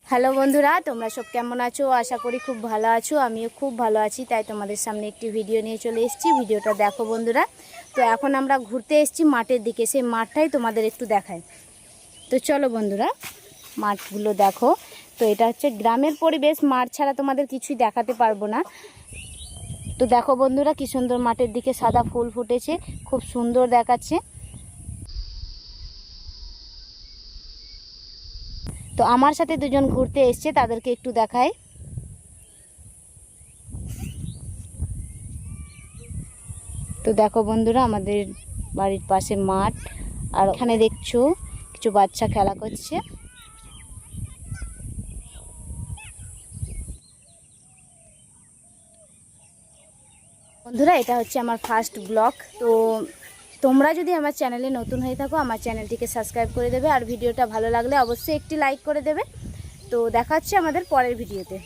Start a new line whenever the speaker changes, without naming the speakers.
Hello বন্ধুরা, তোমরা সব কেমন আছো? আশা করি খুব ভালো আছো। আমিও খুব ভালো আছি, তাই তোমাদের সামনে একটি ভিডিও নিয়ে চলে এসেছি। ভিডিওটা দেখো বন্ধুরা। তো এখন আমরা ঘুরতে এসেছি মাঠের দিকে, সেই মাঠটাই তোমাদের একটু দেখাই। তো চলো বন্ধুরা, মাঠগুলো দেখো। তো এটা হচ্ছে গ্রামের পরিবেশ, মাঠ ছাড়া তোমাদের কিছুই দেখাতে পারবো না। তো দেখো বন্ধুরা, কি সুন্দর মাঠের দিকে সাদা ফুল ফুটেছে, খুব সুন্দর দেখাচ্ছে। তো আমার সাথে দুজন ঘুরতে এসছে, তাদেরকে একটু দেখাই। তো দেখো বন্ধুরা, আমাদের বাড়ির পাশে মাঠ, আর এখানে দেখছো কিছু বাচ্চা খেলা করছে। বন্ধুরা, এটা হচ্ছে আমার ফার্স্ট ব্লগ। তো তোমরা যদি আমার চ্যানেলে নতুন হয়ে থাকো, আমার চ্যানেলটিকে সাবস্ক্রাইব করে দেবে, আর ভিডিওটা ভালো লাগলে অবশ্যই একটি লাইক করে দেবে। তো দেখা হচ্ছে আমাদের পরের ভিডিওতে।